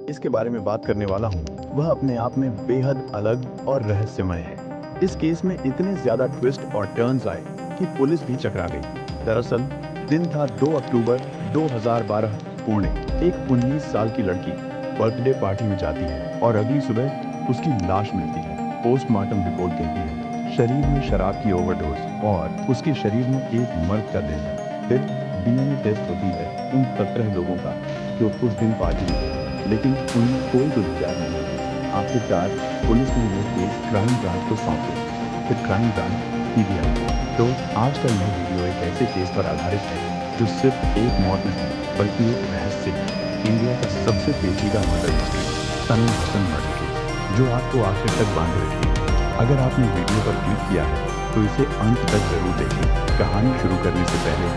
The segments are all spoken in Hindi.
इसके बारे में बात करने वाला हूँ, वह अपने आप में बेहद अलग और रहस्यमय है। इस केस में इतने ज़्यादा ट्विस्ट और टर्न्स आए कि पुलिस भी चकरा गई। दरअसल, दिन था 2 अक्टूबर 2012। पुणे। एक 19 साल की लड़की बर्थडे पार्टी में जाती है और अगली सुबह उसकी लाश मिलती है। पोस्टमार्टम रिपोर्ट कहती है शरीर में शराब की ओवरडोज और उसके शरीर में एक मर्द का दिल है। फिर डीएनए टेस्ट होती है उन 17 लोगों का जो उस दिन पार्टी में थे, लेकिन उनमें कोई गुनहगार नहीं है। आखिरकार पुलिस ने ये केस क्राइम ब्रांच को सौंप दिया। फिर क्राइम ब्रांच सीबीआई को। तो आज का यह वीडियो एक ऐसे केस पर आधारित है जो सिर्फ एक मौत नहीं बल्कि एक रहस्य है। इंडिया का सबसे पेचीदा मर्डर मिस्ट्री, सनम हसन मर्डर केस, जो आपको आखिर तक बांधे रखेगी। अगर आपने वीडियो पर क्लिक किया है तो इसे अंत तक जरूर देखें। कहानी शुरू करने से पहले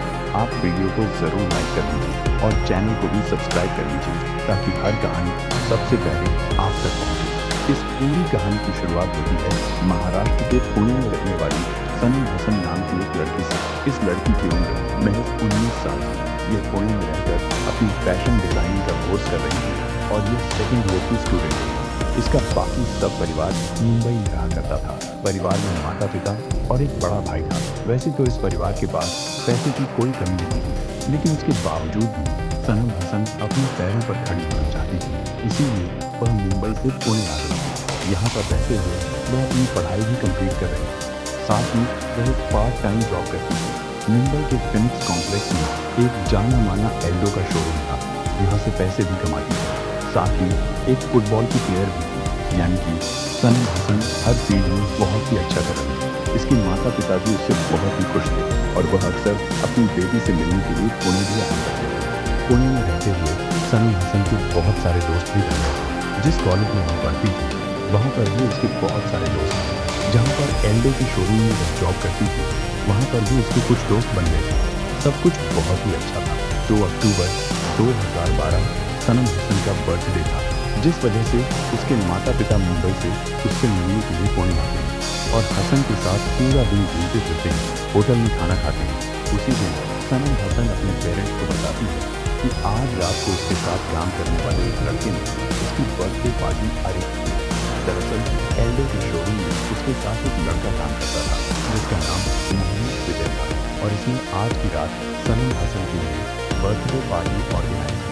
आप वीडियो को जरूर लाइक कर दीजिए और चैनल को भी सब्सक्राइब कर लीजिए ताकि हर कहानी सबसे पहले आप तक पहुंचे। इस पूरी कहानी की शुरुआत होती है महाराष्ट्र के पुणे में रहने वाली सनम हसन नाम की एक लड़की से। इस लड़की की उम्र महज 19 साल थी। ये पुणे में रहकर अपनी फैशन डिजाइनिंग का कोर्स कर रही है और ये सेकेंड ईयर की स्टूडेंट है। इसका बाकी सब परिवार मुंबई में रहा करता था। परिवार में माता पिता और एक बड़ा भाई था। वैसे तो इस परिवार के पास पैसे की कोई कमी नहीं थी, लेकिन उसके बावजूद भी सनम हसन अपने पैरों पर खड़ी होना चाहती थी। इसीलिए वह मुंबई से पुणे आ गई थी। यहाँ पर रहते हुए वह अपनी पढ़ाई भी कंप्लीट कर रही थी। साथ ही वह एक पार्ट टाइम जॉब करती थी। मुंबई के फिनिक्स कॉम्प्लेक्स में एक जाना माना एल्डो का शोरूम था। यहाँ से पैसे भी कमाती थी। साथ ही एक फुटबॉल की प्लेयर भी थी, यानी कि सनम हसन हर चीज में बहुत ही अच्छा कर रही है। इसके माता पिता भी उससे बहुत ही खुश थे और वह अक्सर अपनी बेटी से मिलने के लिए पुणे भी आया करते थे। पुणे में रहते हुए सनम हसन के बहुत सारे दोस्त भी बने। जिस कॉलेज में वह पढ़ती थी वहाँ पर भी उसके बहुत सारे दोस्त थे। जहाँ पर एल्डो के शोरूम में वह जॉब करती थी वहाँ पर भी उसके कुछ दोस्त बन गए थे। सब कुछ बहुत ही अच्छा था। 2 अक्टूबर 2012 सनम हसन का बर्थडे था, जिस वजह से उसके माता पिता मुंबई से उससे मिलने के लिए पुणे आते हैं और हसन के साथ पूरा दिन घूमते फिरते हैं, होटल में खाना खाते हैं। उसी दिन सनम हसन अपने पेरेंट्स को बताती है कि आज रात को उसके साथ काम करने वाले एक लड़के ने उसकी बर्थडे पार्टी अरेंज की है। दरअसल एल्डो के शोरूम में उसके साथ एक लड़का काम करता था जिसका नाम मोहम्मद विजय था और इसने आज की रात सनम हसन के लिए बर्थडे पार्टी ऑर्गेनाइज की।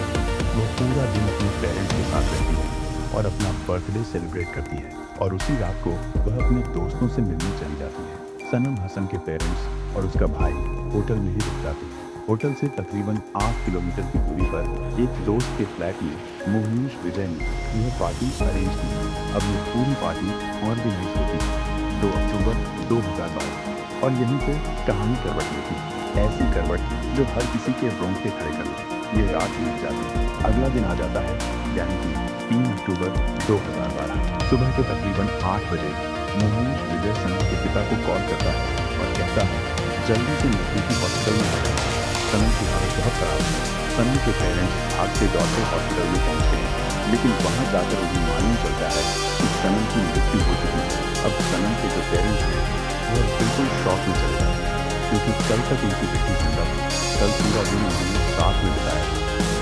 वो पूरा दिन अपने पेरेंट्स के साथ रहती है और अपना बर्थडे सेलिब्रेट करती है और उसी रात को वह अपने दोस्तों से मिलने चली जाती है। सनम हसन के पेरेंट्स और उसका भाई होटल में ही रुक जाते हैं। होटल से तकरीबन 8 किलोमीटर की दूरी पर एक दोस्त के फ्लैट में मोहनीश विजय ने यह पार्टी अरेंज की। अब ये पूरी पार्टी ऑर्गेनाइज होती है 2 अक्टूबर 2012 और यहीं से कहानी करवट लेती है। ऐसी करवट जो हर किसी के रोंगटे खड़े कर दे। ये रात बीत जाती है, अगला दिन आ जाता है, यानी कि 3 अक्टूबर 2012 सुबह के तकरीबन 8 बजे मोहनीश विजय सनम के पिता को कॉल करता है और कहता है जल्दी से नजदीकी हॉस्पिटल में आ जाए। सनम की हालत बहुत खराब है। सनम के पेरेंट्स भागते दौड़ते हॉस्पिटल में पहुंचते हैं, लेकिन वहां जाकर उन्हें मालूम चलता है कि सनम की मृत्यु हो चुकी है। अब सनम के जो पेरेंट्स हैं वह बिल्कुल शॉक में चले जाते हैं, क्योंकि कल तक उनकी बेटी जिंदा थी। कल पूरा दिन उन्होंने साथ में बिताया,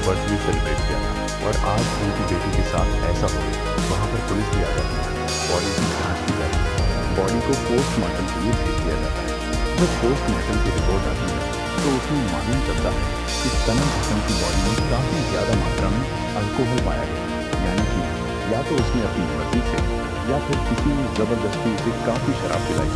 बर्थडे सेलिब्रेट किया और आज उनकी बेटी के साथ ऐसा हो गया। वहाँ पर पुलिस भी आ जाती है, बॉडी की जांच की जाती है, बॉडी को पोस्टमार्टम के लिए भेज दिया जाता है। जब पोस्टमार्टम की रिपोर्ट आती है तो उसमें मालूम चलता है कि सनम हसन की बॉडी में काफ़ी ज़्यादा मात्रा में अल्कोहल पाया गया, यानी कि या तो उसने अपनी मर्जी से या फिर किसी ने जबरदस्ती उसे काफ़ी शराब पिलाई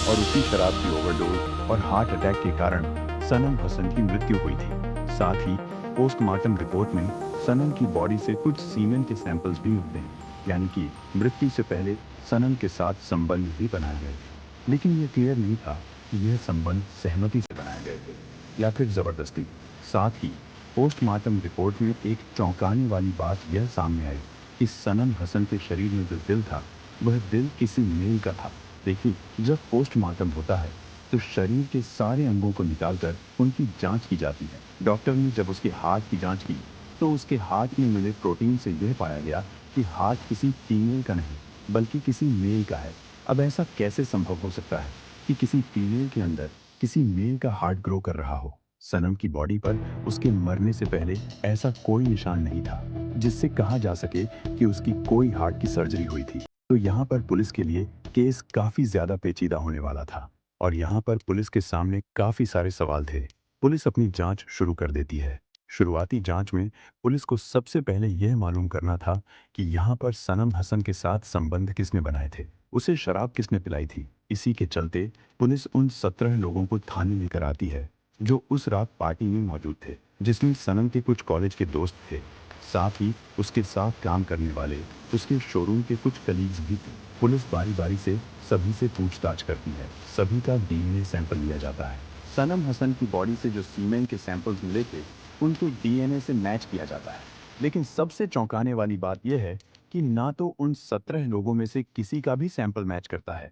और उसी शराब की ओवरडोज और हार्ट अटैक के कारण सनम हसन की मृत्यु हुई थी। साथ ही पोस्टमार्टम रिपोर्ट में सनम की बॉडी से कुछ सीमेन के सैंपल्स भी मिलते हैं, यानी कि मृत्यु से पहले सनम के साथ संबंध भी बनाए गए थे। लेकिन ये क्लियर नहीं था कि यह संबंध सहमति से बनाए गए थे या फिर जबरदस्ती। साथ ही पोस्टमार्टम रिपोर्ट में एक चौंकाने वाली बात यह सामने आई कि सनम हसन के शरीर में जो दिल था वह दिल किसी मेल का था। देखिए, जब पोस्टमार्टम होता है तो शरीर के सारे अंगों को निकालकर उनकी जांच की जाती है। डॉक्टर ने जब उसके हार्ट की जांच की तो उसके हार्ट में मिले प्रोटीन से यह पाया गया कि हार्ट किसी फीमेल का नहीं बल्कि किसी मेल का है। अब ऐसा कैसे संभव हो सकता है कि किसी फीमेल के अंदर किसी मेल का हार्ट ग्रो कर रहा हो? सनम की बॉडी पर उसके मरने से पहले ऐसा कोई निशान नहीं था जिससे कहा जा सके कि उसकी कोई हार्ट की सर्जरी हुई थी। तो यहाँ पर पुलिस के लिए केस काफी ज्यादा पेचीदा होने वाला था और यहाँ पर पुलिस के सामने काफी सारे सवाल थे। पुलिस अपनी जांच शुरू कर देती है। शुरुआती जांच में पुलिस को सबसे पहले यह मालूम करना था कि यहाँ पर सनम हसन के साथ संबंध किसने बनाए थे, उसे शराब किसने पिलाई थी। इसी के चलते पुलिस उन 17 लोगों को थाने लेकर आती है जो उस रात पार्टी में मौजूद थे, जिसमें सनम के कुछ कॉलेज के दोस्त थे। साथ ही उसके साथ काम करने वाले उसके शोरूम के कुछ कलीग्स भी थे। पुलिस बारी बारी से सभी से पूछताछ करती है। सभी का डीएनए सैंपल लिया जाता है। सनम हसन की बॉडी से जो सीमेन के सैंपल्स मिले थे उनको डीएनए से मैच किया जाता है। लेकिन सबसे चौंकाने वाली बात यह है कि ना तो उन 17 लोगों में से किसी का भी सैंपल मैच करता है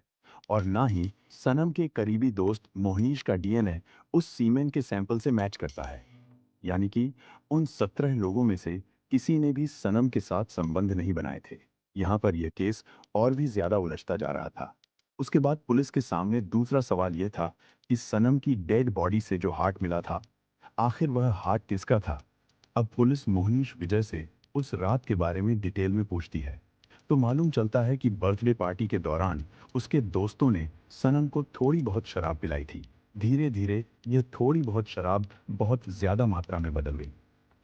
और ना ही सनम के करीबी दोस्त मोहनीश का डीएनए उस सीमेन के सैंपल से मैच करता है। यानी कि उन 17 लोगों में से किसी ने भी सनम के साथ संबंध नहीं बनाए थे। यहाँ पर यह केस और भी ज्यादा उलझता जा रहा था। उसके बाद पुलिस के सामने दूसरा सवाल यह था कि सनम की डेड बॉडी से जो हार्ट मिला था, आखिर वह हार्ट किसका था। अब पुलिस मोहनीश विजय से उस रात के बारे में डिटेल में पूछती है तो मालूम चलता है कि बर्थडे पार्टी के दौरान उसके दोस्तों ने सनम को थोड़ी बहुत शराब पिलाई थी। धीरे धीरे यह थोड़ी बहुत शराब बहुत ज्यादा मात्रा में बदल गई।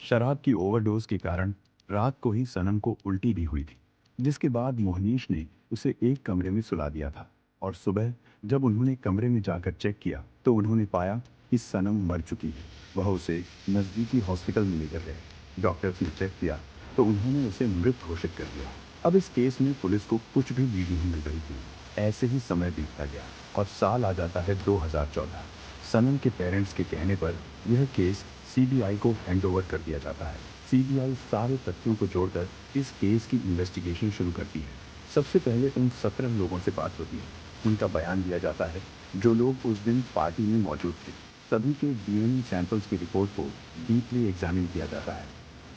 शराब की ओवरडोज के कारण रात को ही सनम को उल्टी भी हुई थी, जिसके बाद मोहनीश ने उसे एक कमरे में सुला दिया था और सुबह जब उन्होंने कमरे में जाकर चेक किया तो उन्होंने पाया कि सनम मर चुकी है। वह उसे नज़दीकी हॉस्पिटल में लेकर गए। डॉक्टर्स ने चेक किया तो उन्होंने उसे मृत घोषित कर दिया। अब इस केस में पुलिस को कुछ भी लीड नहीं मिल रही थी। ऐसे ही समय बीतता गया और साल आ जाता है 2014। सनम के पेरेंट्स के कहने पर यह केस सीबीआई को हैंडओवर कर दिया जाता है। सीबीआई सारे तथ्यों को जोड़कर इस केस की इन्वेस्टिगेशन शुरू करती है। सबसे पहले उन 17 लोगों से बात होती है। उनका बयान दिया जाता है जो लोग उस दिन पार्टी में मौजूद थे। सभी के डीएनए सैंपल्स की रिपोर्ट को डीपली एग्जामिन किया जाता है,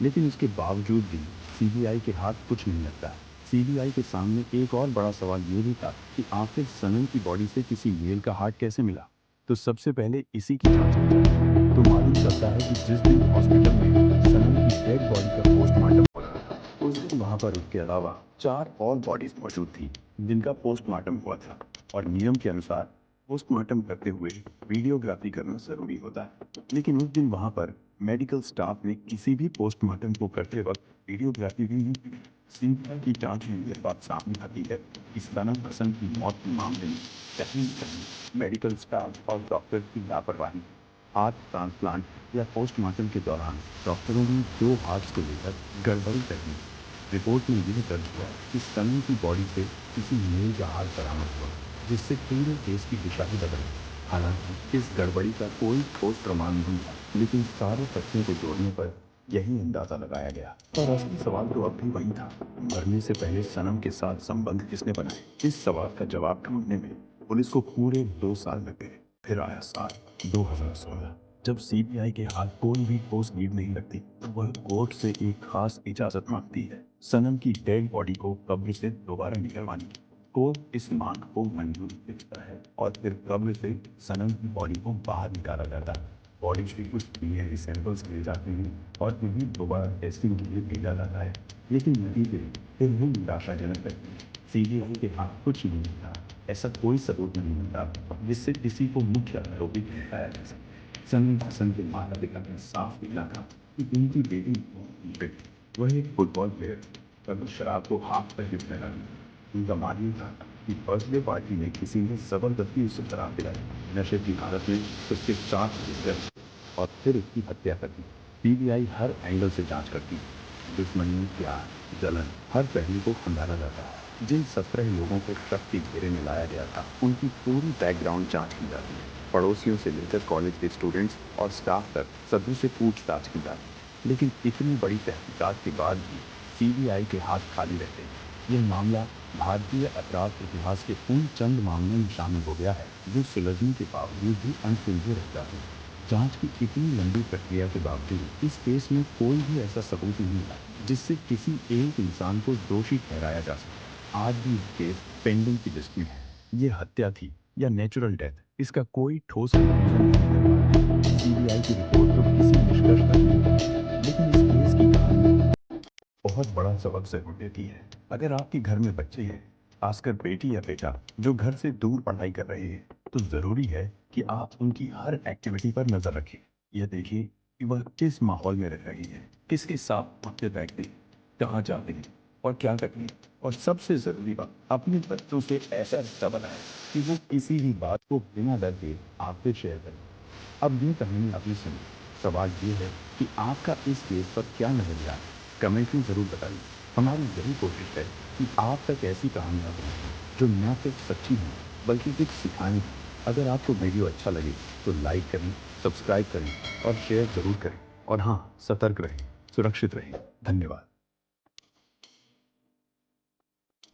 लेकिन इसके बावजूद भी सीबीआई के हाथ कुछ नहीं लगता। सीबीआई के सामने एक और बड़ा सवाल ये भी था कि आखिर सनम की बॉडी से किसी मेल का हार्ट कैसे मिला। तो सबसे पहले इसी की जांच की जाए तो मालूम चलता है कि जिस दिन हॉस्पिटल में सनम की डेड बॉडी का पोस्टमार्टम हो रहा था, उस दिन वहां पर उसके अलावा 4 और बॉडीज मौजूद थी जिनका पोस्टमार्टम हुआ था और नियम के अनुसार पोस्टमार्टम करते हुए वीडियोग्राफी करना जरूरी होता है। लेकिन उस दिन वहां पर मेडिकल स्टाफ ने किसी भी पोस्टमार्टम को करते वक्त वीडियोग्राफी भी नहीं की। सीबीआई की जांच में यह बात सामने आती है कि सनम हसन की मौत के मामले में कहीं न कहीं मेडिकल स्टाफ और डॉक्टर की लापरवाही, हार्ट ट्रांसप्लांट या पोस्टमार्टम के दौरान डॉक्टरों ने 2 हार्ट्स को लेकर गड़बड़ी कर दी। रिपोर्ट में यह दर्ज हुआ कि सनी की बॉडी से किसी मेल का हार्ट बरामद हुआ, जिससे पूरे केस की दिशा ही बदल गई। हालांकि इस गड़बड़ी का कोई ठोस प्रमाण नहीं था, लेकिन सारे तथ्यों को जोड़ने पर यही अंदाजा लगाया गया। और असली सवाल तो अब भी वही था, मरने से पहले सनम के साथ संबंध किसने बनाए। इस सवाल का जवाब ढूंढने में पुलिस को पूरे 2 साल लग गए। फिर आया साल 2016। जब सीबीआई के हाथ कोई भी ठोस लीड नहीं लगती तो वह कोर्ट से एक खास इजाजत मांगती है, सनम की डेड बॉडी को कब्र से दोबारा निकलवाने की। कोर्ट इस मांग को मंजूरी देता है और फिर कब्र से सनम की बॉडी को बाहर निकाला जाता है। बॉडी के कुछ डीएनए सैंपल्स लिए जाते हैं और इन्हें दोबारा टेस्टिंग के लिए भेजा जाता है, लेकिन नतीजे फिर भी निराशाजनक रहते हैं। सीबीआई के हाथ कुछ नहीं था, ऐसा कोई सबूत नहीं मिलता जिससे किसी को मुख्य आरोपी ठहराया जा सके। सनी हसन के माता पिता ने साफ लिखा था कि उनकी बेटी वह एक फुटबॉल प्लेयर कभी शराब को हाथ पर गिरने लगी। उनका मानना था कि बर्थडे पार्टी में किसी ने जबरदस्ती उसे शराब पिलाई, नशे की हालत में उसके साथ गिर और फिर उसकी हत्या कर दी। सीबीआई हर एंगल से जांच करती है, दुश्मनी, प्यार, जलन, हर पहलू को खंगाला जाता है। जिन 17 लोगों को ट्रक के घेरे में लाया गया था उनकी पूरी बैकग्राउंड जांच की जाती है। पड़ोसियों से लेकर कॉलेज के स्टूडेंट्स और स्टाफ तक सभी से पूछताछ की जाती है। लेकिन इतनी बड़ी तहकीकात के बाद भी सीबीआई के हाथ खाली रहते हैं। यह मामला भारतीय अपराध इतिहास के उन चंद मामलों में शामिल हो गया है जो सुलझने के बावजूद भी अनसुलझे रह जाते हैं। जांच की इतनी लंबी प्रक्रिया के बावजूद इस केस में कोई भी ऐसा सबूत नहीं मिला जिससे किसी एक इंसान को दोषी ठहराया जा सके। आज भी ये केस पेंडिंग की लिस्ट में है। ये हत्या थी या नेचुरल डेथ, इसका कोई ठोस कंक्लूजन नहीं मिल पा रहा है। सीबीआई की रिपोर्ट तो किसी निष्कर्ष तक नहीं पहुंची, लेकिन इस केस की कहानी बहुत बड़ा सबक जरूर देती है। अगर आपके घर में बच्चे हैं, खासकर बेटी या बेटा, जो घर से दूर पढ़ाई कर रहे हैं, तो जरूरी है कि आप उनकी हर एक्टिविटी पर नजर रखें। यह देखिए कि वह किस माहौल में रह रही है, किसके साथ उठते बैठते हैं, कहाँ जाते हैं और क्या करते हैं। और सबसे जरूरी बात, अपने बच्चों से ऐसा रिश्ता बनाएं कि वो किसी भी बात को बिना डर के आपसे शेयर करें। अब ये कहानी आपने सुनी। सवाल ये है कि आपका इस केस पर क्या नजरिया है? कमेंट में जरूर बताइए। हमारी यही कोशिश है कि आप तक ऐसी कहानियाँ पहुँचे जो न सिर्फ सच्ची हों बल्कि कुछ सिखाने हों। अगर आपको वीडियो अच्छा लगे तो लाइक करें, सब्सक्राइब करें और शेयर जरूर करें। और हाँ, सतर्क रहें, सुरक्षित रहें। धन्यवाद।